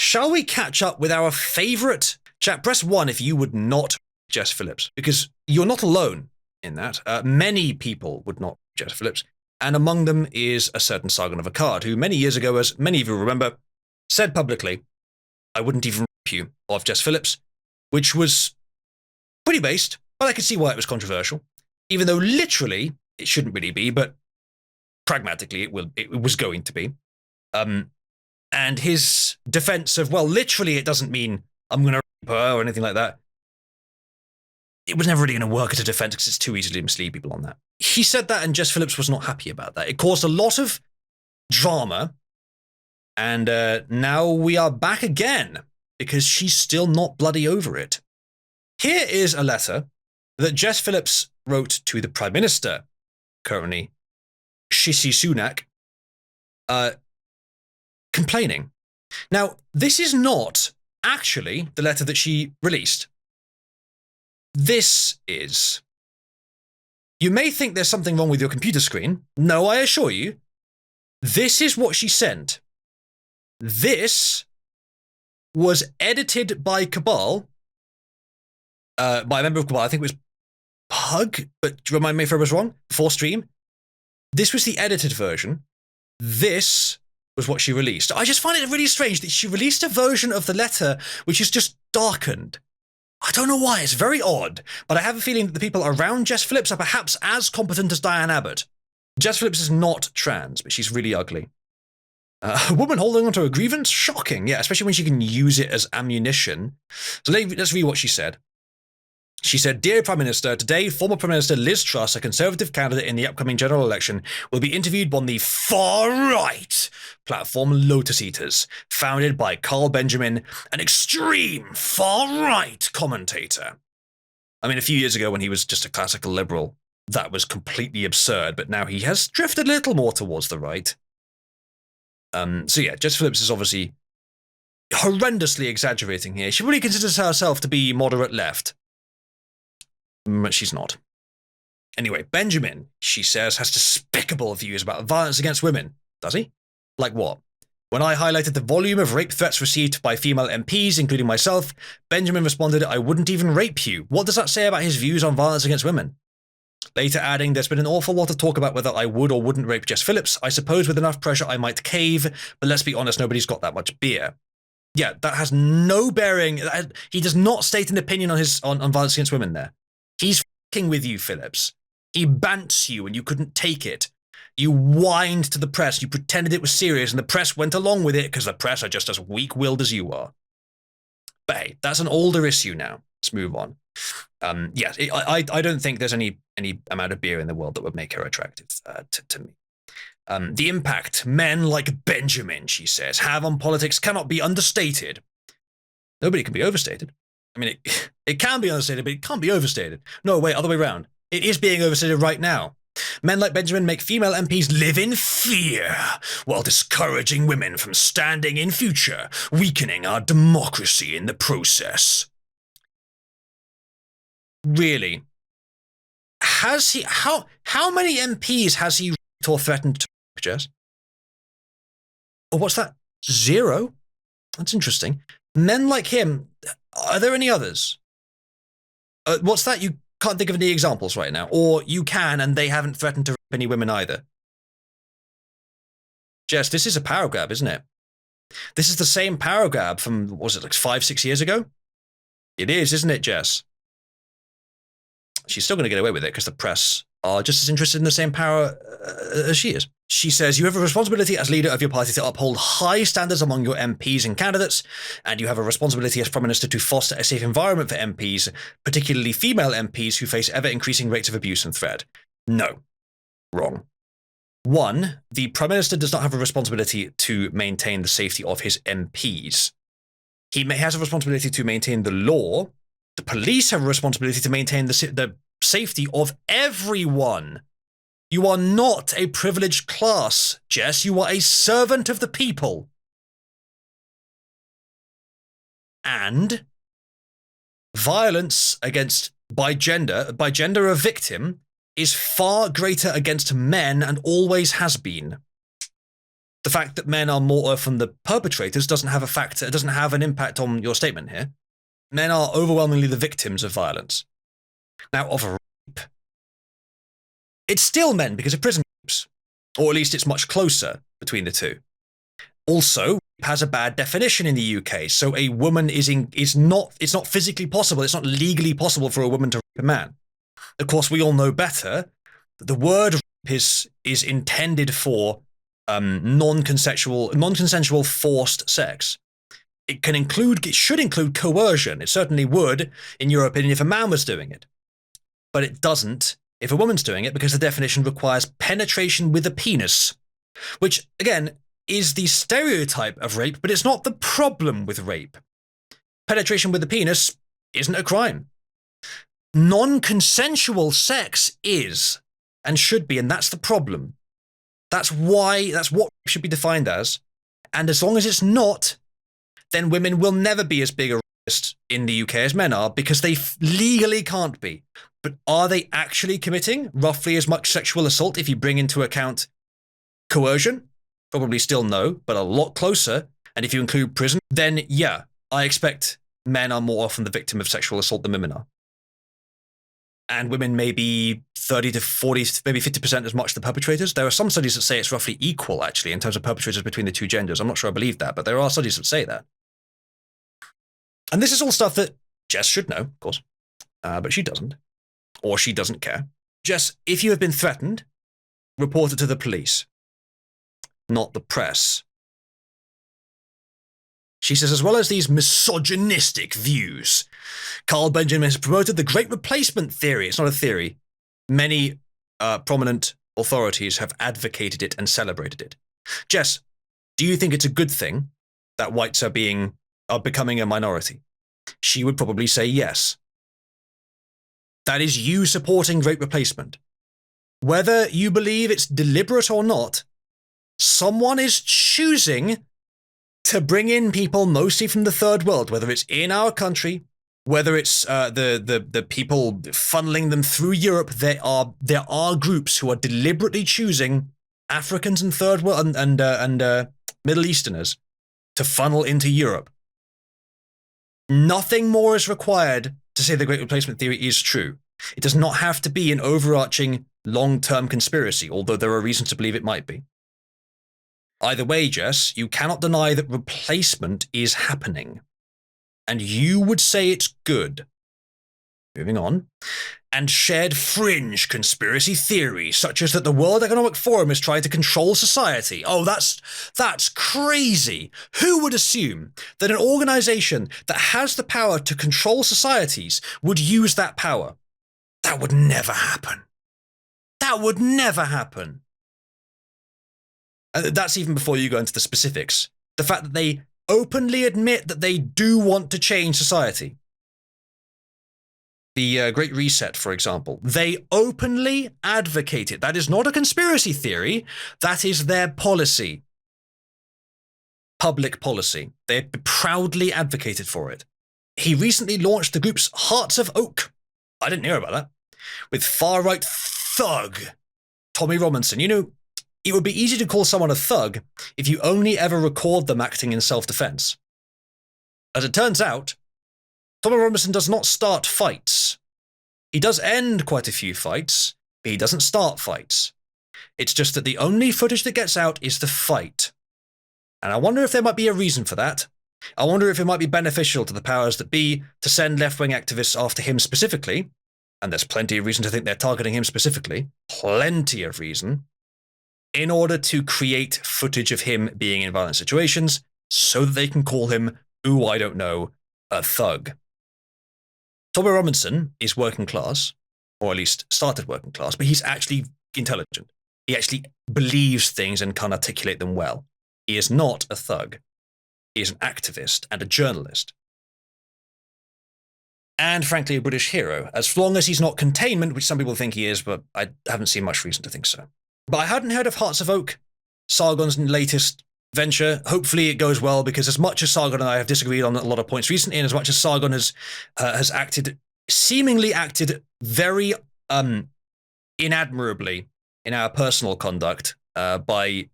shall we catch up with our favourite chat? Press 1 if you would not Jess Phillips, because you're not alone in that. Many people would not Jess Phillips, and among them is a certain Sargon of Akkad, who many years ago, as many of you remember, said publicly, I wouldn't even rape you of Jess Phillips, which was pretty based, but I could see why it was controversial, even though literally it shouldn't really be, but pragmatically it was going to be. And his defense of, well, literally it doesn't mean I'm going to rape her or anything like that, it was never really going to work as a defense because it's too easy to mislead people on that. He said that, and Jess Phillips was not happy about that. It caused a lot of drama, and now we are back again because she's still not bloody over it. Here is a letter that Jess Phillips wrote to the Prime Minister, currently, Rishi Sunak, complaining. Now, this is not actually the letter that she released. This is. You may think there's something wrong with your computer screen. No, I assure you. This is what she sent. This was edited by Cabal, by a member of Cabal. I think it was Pug, but remind me if I was wrong, before stream. This was the edited version. This was what she released. I just find it really strange that she released a version of the letter which is just darkened. I don't know why, it's very odd, but I have a feeling that the people around Jess Phillips are perhaps as competent as Dianne Abbot. Jess Phillips is not trans, but she's really ugly. A woman holding onto a grievance? Shocking, yeah, especially when she can use it as ammunition. So let's read what she said. She said, Dear Prime Minister, today former Prime Minister Liz Truss, a Conservative candidate in the upcoming general election, will be interviewed on the far-right platform Lotus Eaters, founded by Carl Benjamin, an extreme far-right commentator. I mean, a few years ago when he was just a classical liberal, that was completely absurd, but now he has drifted a little more towards the right. So yeah, Jess Phillips is obviously horrendously exaggerating here. She really considers herself to be moderate left. But she's not. Anyway, Benjamin, she says, has despicable views about violence against women. Does he? Like what? When I highlighted the volume of rape threats received by female MPs, including myself, Benjamin responded, I wouldn't even rape you. What does that say about his views on violence against women? Later adding, there's been an awful lot of talk about whether I would or wouldn't rape Jess Phillips. I suppose with enough pressure I might cave, but let's be honest, nobody's got that much beer. Yeah, that has no bearing. He does not state an opinion on violence against women there. He's f***ing with you, Phillips. He bants you and you couldn't take it. You whined to the press, you pretended it was serious, and the press went along with it because the press are just as weak-willed as you are. But hey, that's an older issue now. Let's move on. Yes, I don't think there's any amount of beer in the world that would make her attractive to me. The impact men like Benjamin, she says, have on politics cannot be understated. Nobody can be overstated. I mean, it can be understated, but it can't be overstated. No, wait, other way around. It is being overstated right now. Men like Benjamin make female MPs live in fear, while discouraging women from standing in future, weakening our democracy in the process. Really? Has he, how many MPs has he raped or threatened to rape, Jess? Oh, what's that? 0? That's interesting. Men like him, are there any others? What's that? You can't think of any examples right now. Or you can, and they haven't threatened to rape any women either. Jess, this is a power grab, isn't it? This is the same power grab from, what was it, like 5-6 years ago? It is, isn't it, Jess? She's still going to get away with it because the press are just as interested in the same power as she is. She says, you have a responsibility as leader of your party to uphold high standards among your MPs and candidates, and you have a responsibility as Prime Minister to foster a safe environment for MPs, particularly female MPs who face ever-increasing rates of abuse and threat. No. Wrong. 1, the Prime Minister does not have a responsibility to maintain the safety of his MPs. He has a responsibility to maintain the law. The police have a responsibility to maintain the safety of everyone. You are not a privileged class, Jess. You are a servant of the people. And violence by gender a victim, is far greater against men and always has been. the fact that men are more often the perpetrators doesn't have an impact on your statement here. Men are overwhelmingly the victims of violence. Now, of rape, it's still men because of prison rapes, or at least it's much closer between the two. Also, rape has a bad definition in the UK, so a woman it's not physically possible, it's not legally possible for a woman to rape a man. Of course, we all know better that the word rape is intended for non-consensual forced sex. It should include coercion. It certainly would, in your opinion, if a man was doing it. But it doesn't if a woman's doing it, because the definition requires penetration with a penis, which, again, is the stereotype of rape, but it's not the problem with rape. Penetration with the penis isn't a crime. Non-consensual sex is, and should be, and that's the problem. That's what rape should be defined as. And as long as it's not, then women will never be as big a rapist in the UK as men are, because they legally can't be. But are they actually committing roughly as much sexual assault if you bring into account coercion? Probably still no, but a lot closer. And if you include prison, then yeah, I expect men are more often the victim of sexual assault than women are. And women may be 30 to 40, maybe 50% as much the perpetrators. There are some studies that say it's roughly equal, actually, in terms of perpetrators between the two genders. I'm not sure I believe that, but there are studies that say that. And this is all stuff that Jess should know, of course, but she doesn't, or she doesn't care. Jess, if you have been threatened, report it to the police, not the press. She says, as well as these misogynistic views, Carl Benjamin has promoted the Great Replacement theory. It's not a theory. Many prominent authorities have advocated it and celebrated it. Jess, do you think it's a good thing that whites are becoming a minority? She would probably say yes. That is you supporting Great Replacement. Whether you believe it's deliberate or not, someone is choosing to bring in people mostly from the third world, whether it's in our country, whether it's the people funneling them through Europe. There are groups who are deliberately choosing Africans and third world and Middle Easterners to funnel into Europe. Nothing more is required to say the Great Replacement theory is true. It does not have to be an overarching long-term conspiracy, although there are reasons to believe it might be. Either way, Jess, you cannot deny that replacement is happening. And you would say it's good. Moving on. And shared fringe conspiracy theories, such as that the World Economic Forum is trying to control society. Oh, that's crazy. Who would assume that an organization that has the power to control societies would use that power? That would never happen. That would never happen. That's even before you go into the specifics. The fact that they openly admit that they do want to change society. The Great Reset, for example, they openly advocate it. That is not a conspiracy theory. That is their policy. Public policy. They proudly advocated for it. He recently launched the group's Hearts of Oak. I didn't hear about that. With far-right thug Tommy Robinson. You know, it would be easy to call someone a thug if you only ever record them acting in self-defense. As it turns out, Tommy Robinson does not start fights. He does end quite a few fights, but he doesn't start fights. It's just that the only footage that gets out is the fight. And I wonder if there might be a reason for that. I wonder if it might be beneficial to the powers that be to send left-wing activists after him specifically, and there's plenty of reason to think they're targeting him specifically, plenty of reason, in order to create footage of him being in violent situations so that they can call him, I don't know, a thug. Tommy Robinson is working class, or at least started working class, but he's actually intelligent. He actually believes things and can articulate them well. He is not a thug. He is an activist and a journalist. And frankly, a British hero, as long as he's not containment, which some people think he is, but I haven't seen much reason to think so. But I hadn't heard of Hearts of Oak, Sargon's latest venture. Hopefully it goes well, because as much as Sargon and I have disagreed on a lot of points recently, and as much as Sargon has seemingly acted very inadmirably in our personal conduct by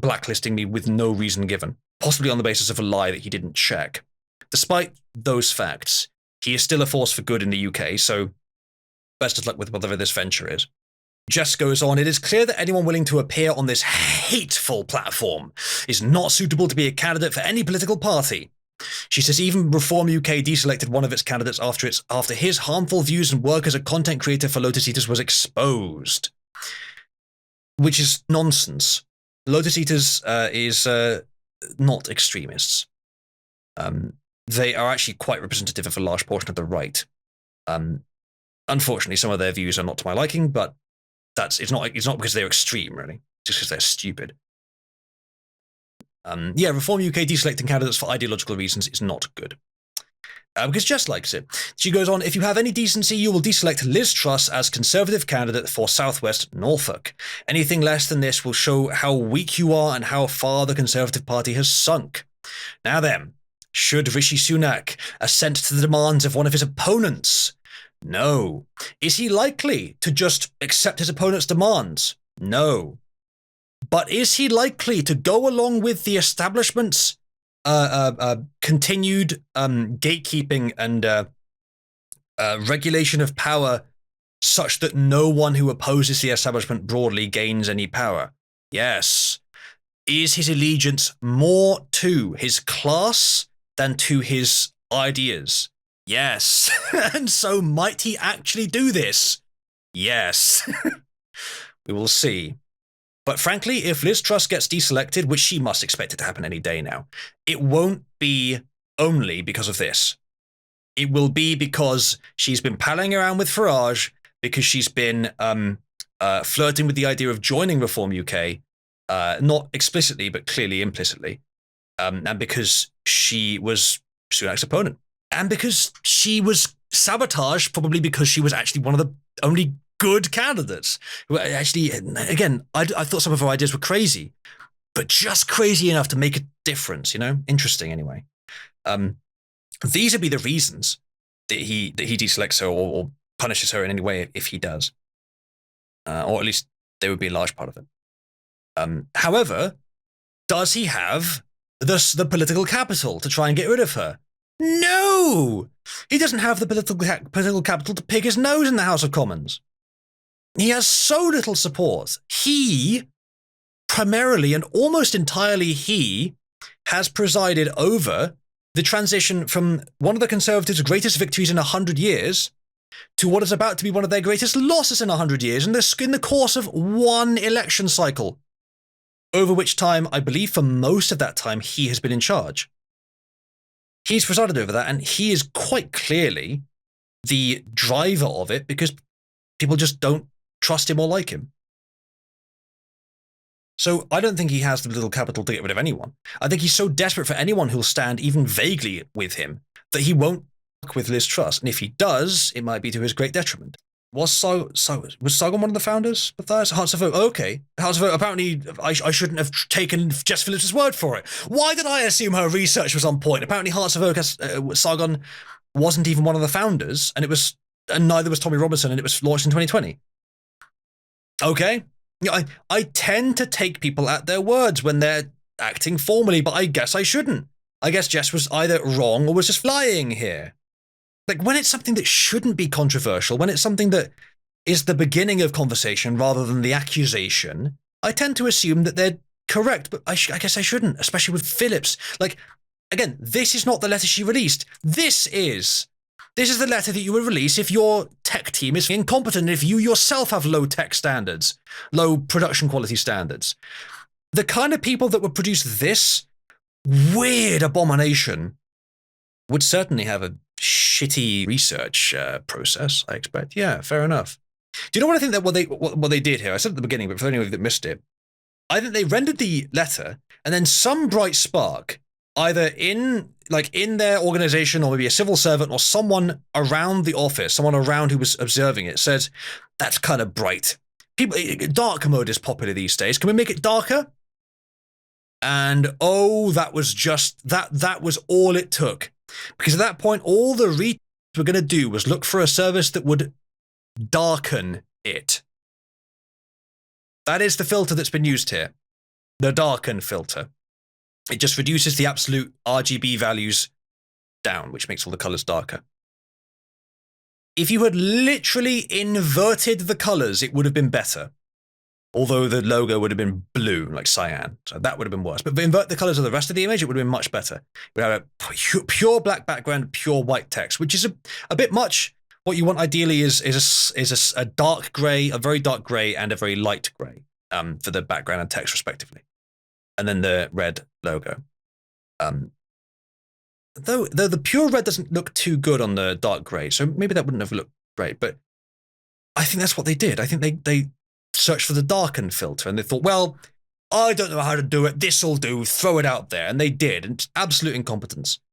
blacklisting me with no reason given, possibly on the basis of a lie that he didn't check. Despite those facts, he is still a force for good in the UK, so best of luck with whatever this venture is. Jess goes on, it is clear that anyone willing to appear on this hateful platform is not suitable to be a candidate for any political party. She says even Reform UK deselected one of its candidates after his harmful views and work as a content creator for Lotus Eaters was exposed. Which is nonsense. Lotus Eaters is not extremists. They are actually quite representative of a large portion of the right. Unfortunately, some of their views are not to my liking, but it's not because they're extreme, really. Just because they're stupid. Reform UK deselecting candidates for ideological reasons is not good. Because Jess likes it. She goes on, if you have any decency, you will deselect Liz Truss as Conservative candidate for South West Norfolk. Anything less than this will show how weak you are and how far the Conservative Party has sunk. Now then, should Rishi Sunak assent to the demands of one of his opponents? No. Is he likely to just accept his opponent's demands? No. But is he likely to go along with the establishment's continued gatekeeping and regulation of power such that no one who opposes the establishment broadly gains any power? Yes. Is his allegiance more to his class than to his ideas? Yes. And so might he actually do this? Yes. We will see. But frankly, if Liz Truss gets deselected, which she must expect it to happen any day now, it won't be only because of this. It will be because she's been palling around with Farage, because she's been flirting with the idea of joining Reform UK, not explicitly, but clearly implicitly, and because she was Sunak's opponent. And because she was sabotaged, probably because she was actually one of the only good candidates. Actually, again, I thought some of her ideas were crazy, but just crazy enough to make a difference, you know? Interesting, anyway. These would be the reasons that he deselects her or punishes her in any way if he does. Or at least they would be a large part of it. However, does he have the political capital to try and get rid of her? No! He doesn't have the political capital to pick his nose in the House of Commons. He has so little support. He, primarily and almost entirely he, has presided over the transition from one of the Conservatives' greatest victories in 100 years to what is about to be one of their greatest losses in 100 years in the course of one election cycle, over which time, I believe for most of that time, he has been in charge. He's presided over that, and he is quite clearly the driver of it because people just don't trust him or like him. So I don't think he has the little capital to get rid of anyone. I think he's so desperate for anyone who'll stand even vaguely with him that he won't work with Liz Truss. And if he does, it might be to his great detriment. Was Sargon one of the founders of that? Hearts of Oak. Okay. Hearts of Oak. Apparently, I shouldn't have taken Jess Phillips' word for it. Why did I assume her research was on point? Apparently, Hearts of Oak, Sargon wasn't even one of the founders, and neither was Tommy Robinson, and it was launched in 2020. Okay. Yeah, I tend to take people at their words when they're acting formally, but I guess I shouldn't. I guess Jess was either wrong or was just flying here. Like, when it's something that shouldn't be controversial, when it's something that is the beginning of conversation rather than the accusation, I tend to assume that they're correct, but I guess I shouldn't, especially with Phillips. Like, again, this is not the letter she released. This is the letter that you would release if your tech team is incompetent, if you yourself have low tech standards, low production quality standards. The kind of people that would produce this weird abomination would certainly have a shitty research process, I expect. Yeah, fair enough. Do you know what I think that what they did here? I said at the beginning, but for anyone that missed it, I think they rendered the letter, and then some bright spark, either in their organization or maybe a civil servant or someone around the office, someone around who was observing it, said, "That's kind of bright. Dark mode is popular these days. Can we make it darker?" And that was just that was all it took. Because at that point, all the retailers were going to do was look for a service that would darken it. That is the filter that's been used here. the darken filter. It just reduces the absolute RGB values down, which makes all the colors darker. If you had literally inverted the colors, it would have been better. Although the logo would have been blue, like cyan. So that would have been worse. But invert the colors of the rest of the image, it would have been much better. We have a pure black background, pure white text, which is a bit much. What you want ideally is a dark gray, a very dark gray, and a very light gray for the background and text respectively. And then the red logo. Though the pure red doesn't look too good on the dark gray, so maybe that wouldn't have looked great. But I think that's what they did. I think they searched for the darken filter and they thought, well, I don't know how to do it. This'll do. Throw it out there. And they did. And absolute incompetence.